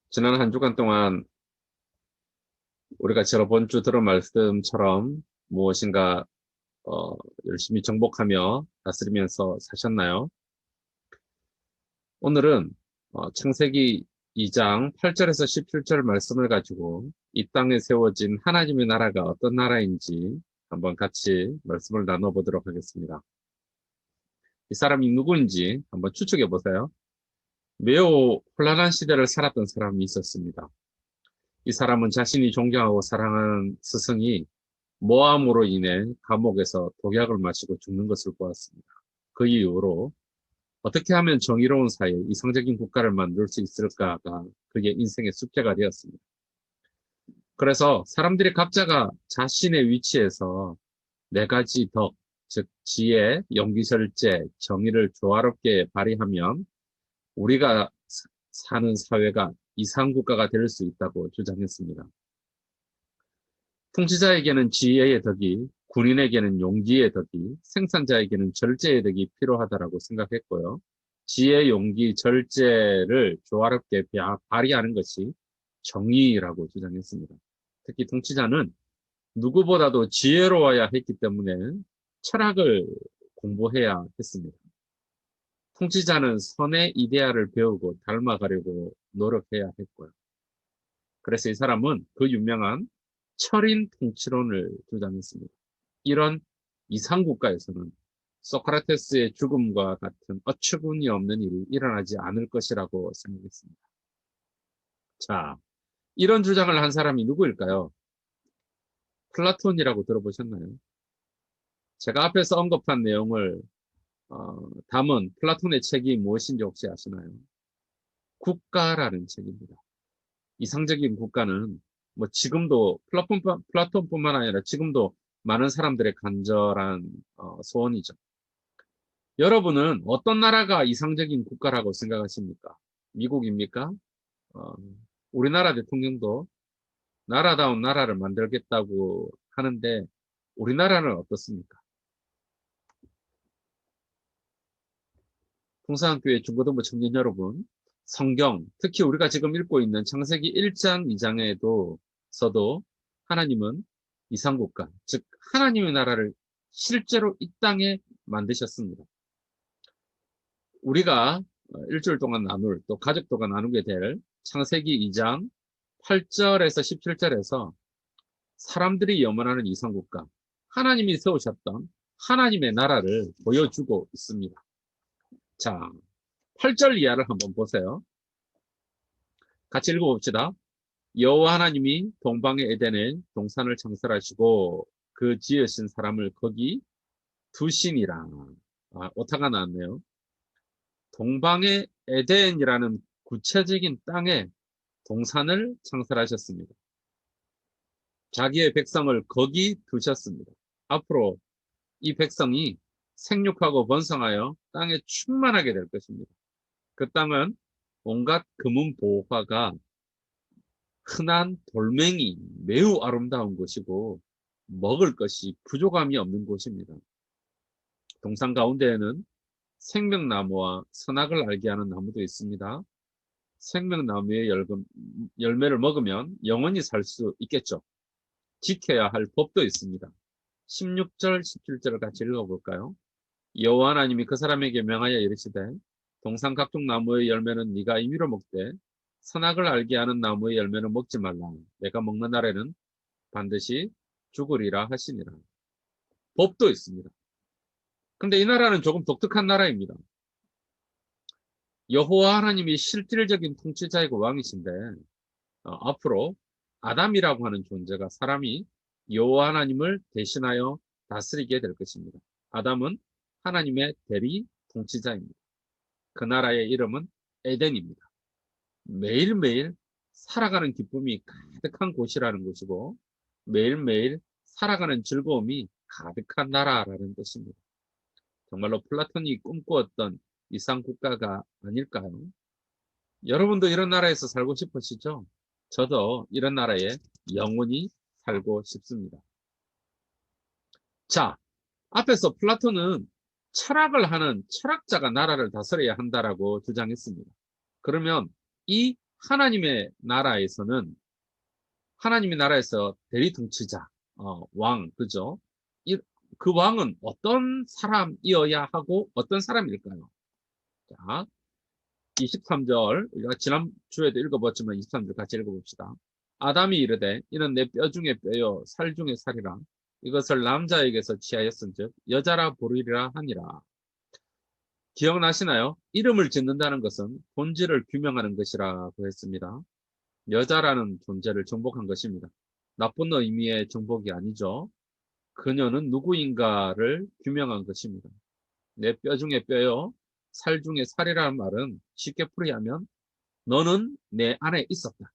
지난 한 주간 동안 우리가 저번 주 들은 말씀처럼 무엇인가 열심히 정복하며 다스리면서 사셨나요? 오늘은 창세기 2장 8절에서 17절 말씀을 가지고 이 땅에 세워진 하나님의 나라가 어떤 나라인지 한번 같이 말씀을 나눠보도록 하겠습니다. 이 사람이 누구인지 한번 추측해 보세요. 매우 혼란한 시대를 살았던 사람이 있었습니다. 이 사람은 자신이 존경하고 사랑하는 스승이 모함으로 인해 감옥에서 독약을 마시고 죽는 것을 보았습니다. 그 이후로 어떻게 하면 정의로운 사회, 이상적인 국가를 만들 수 있을까가 그의 인생의 숙제가 되었습니다. 그래서 사람들이 각자가 자신의 위치에서 네 가지 덕, 즉 지혜, 용기절제, 정의를 조화롭게 발휘하면 우리가 사는 사회가 이상국가가 될 수 있다고 주장했습니다. 통치자에게는 지혜의 덕이, 군인에게는 용기의 덕이, 생산자에게는 절제의 덕이 필요하다고 생각했고요. 지혜, 용기, 절제를 조화롭게 발휘하는 것이 정의라고 주장했습니다. 특히 통치자는 누구보다도 지혜로워야 했기 때문에 철학을 공부해야 했습니다. 통치자는 선의 이데아를 배우고 닮아가려고 노력해야 했고요. 그래서 이 사람은 그 유명한 철인 통치론을 주장했습니다. 이런 이상국가에서는 소크라테스의 죽음과 같은 어처구니 없는 일이 일어나지 않을 것이라고 생각했습니다. 자, 이런 주장을 한 사람이 누구일까요? 플라톤이라고 들어보셨나요? 제가 앞에서 언급한 내용을 담은 플라톤의 책이 무엇인지 혹시 아시나요? 국가라는 책입니다. 이상적인 국가는 뭐 지금도 플라톤뿐만 아니라 지금도 많은 사람들의 간절한 소원이죠. 여러분은 어떤 나라가 이상적인 국가라고 생각하십니까? 미국입니까? 어, 우리나라 대통령도 나라다운 나라를 만들겠다고 하는데 우리나라는 어떻습니까? 풍산교회 중고등부 청년 여러분, 성경, 특히 우리가 지금 읽고 있는 창세기 1장, 2장에도 서도 하나님은 이상국가, 즉 하나님의 나라를 실제로 이 땅에 만드셨습니다. 우리가 일주일 동안 나눌, 또 가족도가 나누게 될 창세기 2장 8절에서 17절에서 사람들이 염원하는 이상국가, 하나님이 세우셨던 하나님의 나라를 보여주고 있습니다. 자, 8절 이하를 한번 보세요. 같이 읽어봅시다. 여호와 하나님이 동방의 에덴에 동산을 창설하시고 그 지으신 사람을 거기 두시니라. 오타가 나왔네요. 동방의 에덴이라는 구체적인 땅에 동산을 창설하셨습니다. 자기의 백성을 거기 두셨습니다. 앞으로 이 백성이 생육하고 번성하여 땅에 충만하게 될 것입니다. 그 땅은 온갖 금은 보화가 흔한 돌멩이, 매우 아름다운 곳이고 먹을 것이 부족함이 없는 곳입니다. 동산 가운데에는 생명나무와 선악을 알게 하는 나무도 있습니다. 생명나무의 열매를 먹으면 영원히 살 수 있겠죠. 지켜야 할 법도 있습니다. 16절, 17절을 같이 읽어볼까요? 여호와 하나님이 그 사람에게 명하여 이르시되 동산 각종 나무의 열매는 네가 임의로 먹되 선악을 알게 하는 나무의 열매는 먹지 말라. 내가 먹는 날에는 반드시 죽으리라 하시니라. 법도 있습니다. 근데 이 나라는 조금 독특한 나라입니다. 여호와 하나님이 실질적인 통치자이고 왕이신데 앞으로 아담이라고 하는 존재가 사람이 여호와 하나님을 대신하여 다스리게 될 것입니다. 아담은 하나님의 대리 통치자입니다. 그 나라의 이름은 에덴입니다. 매일매일 살아가는 기쁨이 가득한 곳이라는 것이고 매일매일 살아가는 즐거움이 가득한 나라라는 뜻입니다. 정말로 플라톤이 꿈꾸었던 이상 국가가 아닐까요? 여러분도 이런 나라에서 살고 싶으시죠? 저도 이런 나라에 영원히 살고 싶습니다. 자, 앞에서 플라톤은 철학을 하는 철학자가 나라를 다스려야 한다라고 주장했습니다. 그러면 이 하나님의 나라에서는 하나님의 나라에서 대리 통치자, 왕, 그죠? 그 왕은 어떤 사람이어야 하고 어떤 사람일까요? 자, 23절, 우리가 지난주에도 읽어봤지만 23절 같이 읽어봅시다. 아담이 이르되 이는 내 뼈 중에 뼈요 살 중에 살이라 이것을 남자에게서 취하였은즉 여자라 부르리라 하니라. 기억나시나요? 이름을 짓는다는 것은 본질을 규명하는 것이라고 했습니다. 여자라는 존재를 정복한 것입니다. 나쁜 의미의 정복이 아니죠. 그녀는 누구인가를 규명한 것입니다. 내 뼈 중에 뼈요, 살 중에 살이라는 말은 쉽게 풀이하면 너는 내 안에 있었다.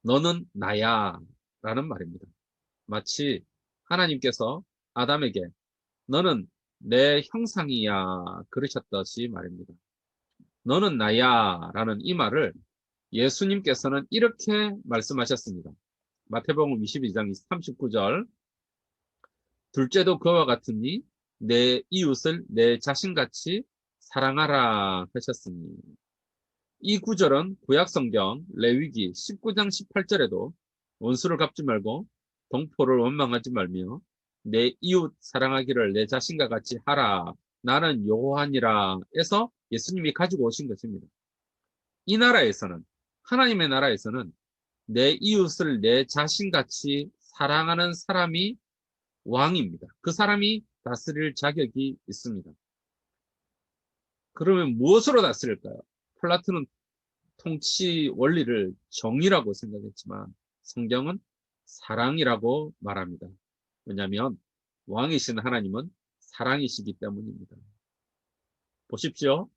너는 나야 라는 말입니다. 마치 하나님께서 아담에게 너는 내 형상이야 그러셨듯이 말입니다. 너는 나야 라는 이 말을 예수님께서는 이렇게 말씀하셨습니다. 마태복음 22장 39절 둘째도 그와 같으니 내 이웃을 내 자신같이 사랑하라 하셨으니 이 구절은 구약성경 레위기 19장 18절에도 원수를 갚지 말고 동포를 원망하지 말며 내 이웃 사랑하기를 내 자신과 같이 하라 나는 여호와니라 에서 예수님이 가지고 오신 것입니다. 이 나라에서는 하나님의 나라에서는 내 이웃을 내 자신같이 사랑하는 사람이 왕입니다. 그 사람이 다스릴 자격이 있습니다. 그러면 무엇으로 다스릴까요? 플라톤은 통치 원리를 정의라고 생각했지만 성경은 사랑이라고 말합니다. 왜냐하면 왕이신 하나님은 사랑이시기 때문입니다. 보십시오.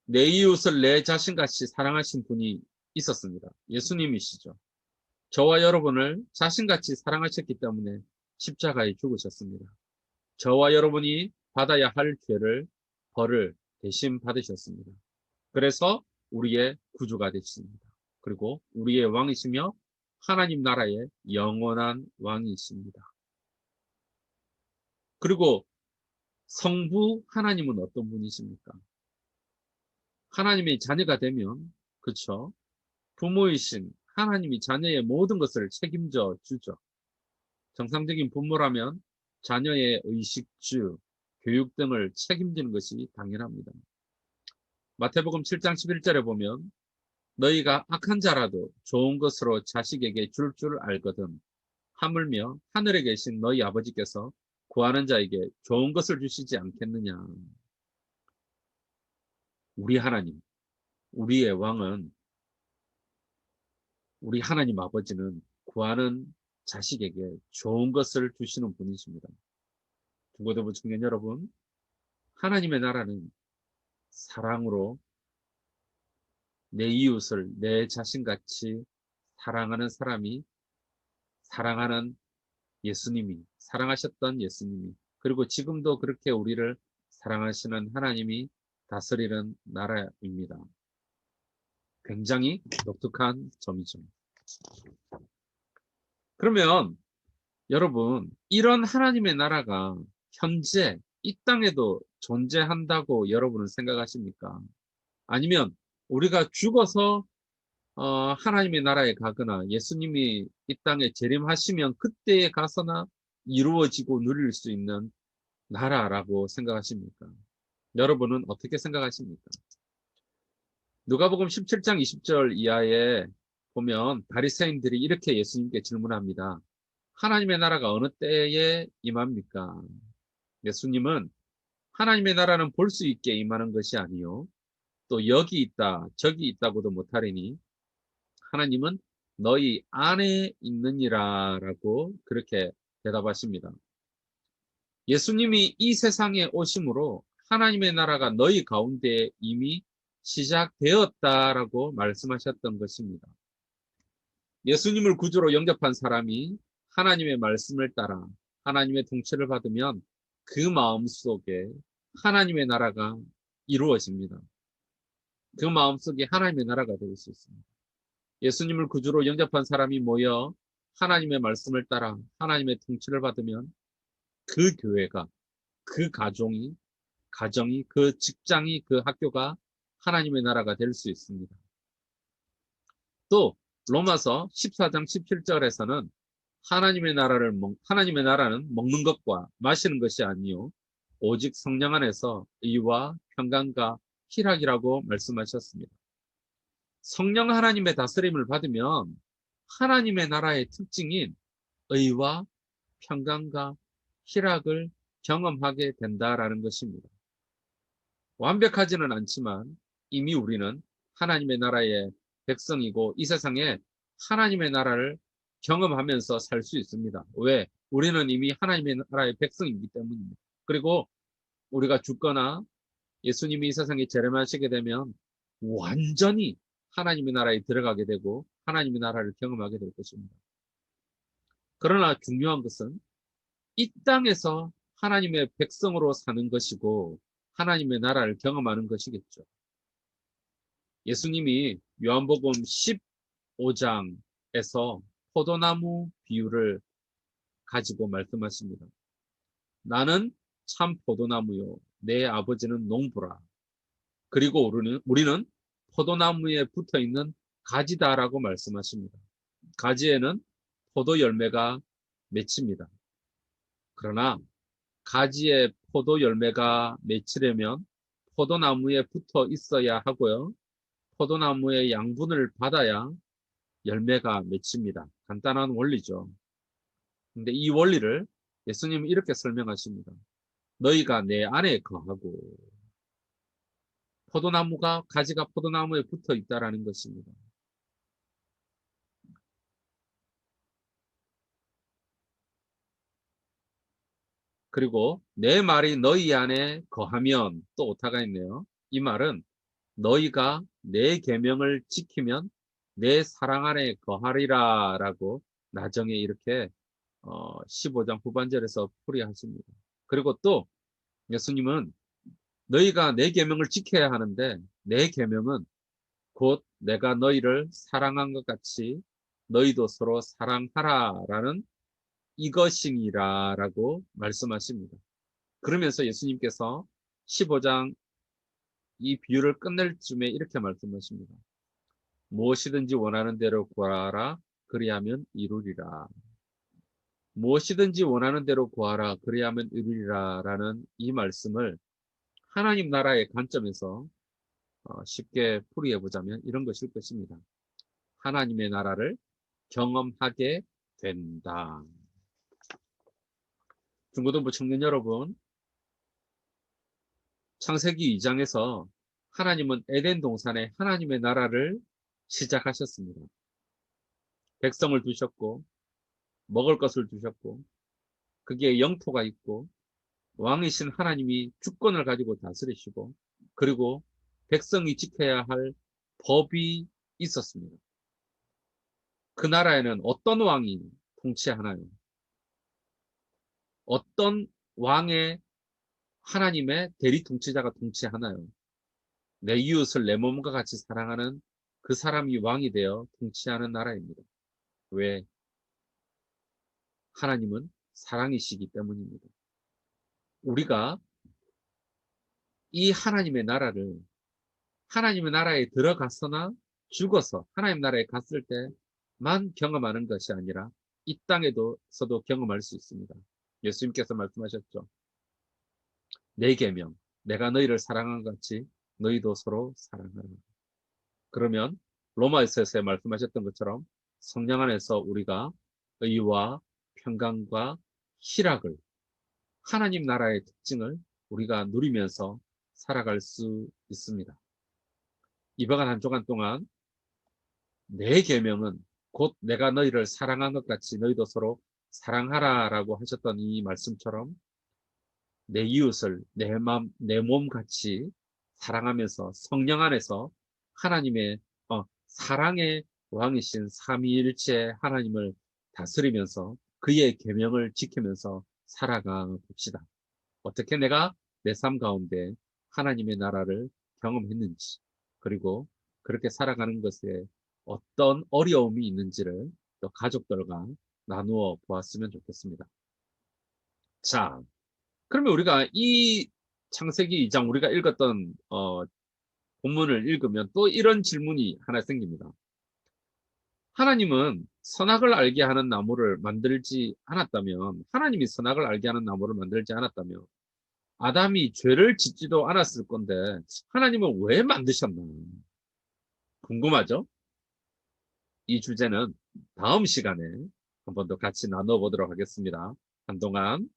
내 이웃을 내 자신같이 사랑하신 분이 있었습니다. 예수님이시죠. 저와 여러분을 자신같이 사랑하셨기 때문에 십자가에 죽으셨습니다. 저와 여러분이 받아야 할 벌을 대신 받으셨습니다. 그래서 우리의 구주가 되십니다. 그리고 우리의 왕이시며 하나님 나라의 영원한 왕이십니다. 그리고 성부 하나님은 어떤 분이십니까? 하나님의 자녀가 되면 그렇죠? 부모이신 하나님이 자녀의 모든 것을 책임져 주죠. 정상적인 부모라면 자녀의 의식주, 교육 등을 책임지는 것이 당연합니다. 마태복음 7장 11절에 보면 너희가 악한 자라도 좋은 것으로 자식에게 줄 알거든 하물며 하늘에 계신 너희 아버지께서 구하는 자에게 좋은 것을 주시지 않겠느냐. 우리 하나님, 우리의 왕은 우리 하나님 아버지는 구하는 자식에게 좋은 것을 주시는 분이십니다. 중고등부 청년 여러분, 하나님의 나라는 사랑으로 내 이웃을 내 자신같이 사랑하는 사람이 사랑하는 예수님이 사랑하셨던 예수님이 그리고 지금도 그렇게 우리를 사랑하시는 하나님이 다스리는 나라입니다. 굉장히 독특한 점이죠. 그러면 여러분 이런 하나님의 나라가 현재 이 땅에도 존재한다고 여러분은 생각하십니까? 아니면 우리가 죽어서 하나님의 나라에 가거나 예수님이 이 땅에 재림하시면 그때에 가서나 이루어지고 누릴 수 있는 나라라고 생각하십니까? 여러분은 어떻게 생각하십니까? 누가복음 17장 20절 이하에 보면 바리새인들이 이렇게 예수님께 질문합니다. 하나님의 나라가 어느 때에 임합니까? 예수님은 하나님의 나라는 볼 수 있게 임하는 것이 아니요 또 여기 있다 저기 있다고도 못하리니 하나님은 너희 안에 있느니라 라고 그렇게 대답하십니다. 예수님이 이 세상에 오심으로 하나님의 나라가 너희 가운데 이미 시작되었다라고 말씀하셨던 것입니다. 예수님을 구주로 영접한 사람이 하나님의 말씀을 따라 하나님의 통치를 받으면 그 마음속에 하나님의 나라가 이루어집니다. 그 마음속에 하나님의 나라가 될 수 있습니다. 예수님을 구주로 영접한 사람이 모여 하나님의 말씀을 따라 하나님의 통치를 받으면 그 교회가, 그 가정이, 그 직장이, 그 학교가 하나님의 나라가 될 수 있습니다. 또 로마서 14장 17절에서는 하나님의 나라는 먹는 것과 마시는 것이 아니요 오직 성령 안에서 의와 평강과 희락이라고 말씀하셨습니다. 성령 하나님의 다스림을 받으면 하나님의 나라의 특징인 의와 평강과 희락을 경험하게 된다라는 것입니다. 완벽하지는 않지만 이미 우리는 하나님의 나라의 백성이고 이 세상에 하나님의 나라를 경험하면서 살 수 있습니다. 왜? 우리는 이미 하나님의 나라의 백성이기 때문입니다. 그리고 우리가 죽거나 예수님이 이 세상에 재림하시게 되면 완전히 하나님의 나라에 들어가게 되고 하나님의 나라를 경험하게 될 것입니다. 그러나 중요한 것은 이 땅에서 하나님의 백성으로 사는 것이고 하나님의 나라를 경험하는 것이겠죠. 예수님이 요한복음 15장에서 포도나무 비유를 가지고 말씀하십니다. 나는 참 포도나무요 내 아버지는 농부라. 그리고 우리는 포도나무에 붙어있는 가지다라고 말씀하십니다. 가지에는 포도 열매가 맺힙니다. 그러나 가지에 포도 열매가 맺히려면 포도나무에 붙어 있어야 하고요. 포도나무의 양분을 받아야 열매가 맺힙니다. 간단한 원리죠. 근데 이 원리를 예수님은 이렇게 설명하십니다. 너희가 내 안에 거하고 가지가 포도나무에 붙어 있다라는 것입니다. 그리고 내 말이 너희 안에 거하면 또 오타가 있네요. 이 말은 너희가 내 계명을 지키면 내 사랑 안에 거하리라 라고 나중에 이렇게 15장 후반절에서 풀이하십니다. 그리고 또 예수님은 너희가 내 계명을 지켜야 하는데 내 계명은 곧 내가 너희를 사랑한 것 같이 너희도 서로 사랑하라라는 이것이니라라고 말씀하십니다. 그러면서 예수님께서 15장 이 비유를 끝낼 쯤에 이렇게 말씀하십니다. 무엇이든지 원하는 대로 구하라 그리하면 이루리라. 무엇이든지 원하는 대로 구하라 그리하면 이루리라 라는 이 말씀을 하나님 나라의 관점에서 쉽게 풀이해 보자면 이런 것일 것입니다. 하나님의 나라를 경험하게 된다. 중고등부 청년 여러분, 창세기 2장에서 하나님은 에덴 동산에 하나님의 나라를 시작하셨습니다. 백성을 두셨고 먹을 것을 두셨고 그게 영토가 있고 왕이신 하나님이 주권을 가지고 다스리시고 그리고 백성이 지켜야 할 법이 있었습니다. 그 나라에는 어떤 왕이 통치하나요? 어떤 왕의 하나님의 대리 통치자가 통치하나요? 내 이웃을 내 몸과 같이 사랑하는 그 사람이 왕이 되어 통치하는 나라입니다. 왜? 하나님은 사랑이시기 때문입니다. 우리가 이 하나님의 나라에 들어갔으나 죽어서 하나님 나라에 갔을 때만 경험하는 것이 아니라 이 땅에서도 경험할 수 있습니다. 예수님께서 말씀하셨죠. 내 계명, 내가 너희를 사랑한 것 같이 너희도 서로 사랑하라. 그러면 로마에서 말씀하셨던 것처럼 성령 안에서 우리가 의와 평강과 희락을 하나님 나라의 특징을 우리가 누리면서 살아갈 수 있습니다. 이번 한 주간 동안 내 계명은 곧 내가 너희를 사랑한 것 같이 너희도 서로 사랑하라라고 하셨던 이 말씀처럼 내 이웃을 내 몸 같이 사랑하면서 성령 안에서 하나님의 사랑의 왕이신 삼위일체 하나님을 다스리면서 그의 계명을 지키면서 살아가 봅시다. 어떻게 내가 내 삶 가운데 하나님의 나라를 경험했는지 그리고 그렇게 살아가는 것에 어떤 어려움이 있는지를 또 가족들과 나누어 보았으면 좋겠습니다. 자, 그러면 우리가 이 창세기 2장 우리가 읽었던 본문을 읽으면 또 이런 질문이 하나 생깁니다. 하나님은 선악을 알게 하는 나무를 만들지 않았다면, 하나님이 선악을 알게 하는 나무를 만들지 않았다면, 아담이 죄를 짓지도 않았을 건데, 하나님은 왜 만드셨나? 궁금하죠? 이 주제는 다음 시간에 한 번 더 같이 나눠보도록 하겠습니다. 한동안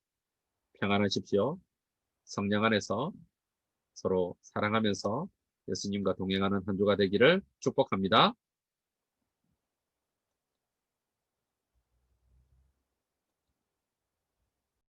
평안하십시오. 성령 안에서 서로 사랑하면서 예수님과 동행하는 한 주가 되기를 축복합니다.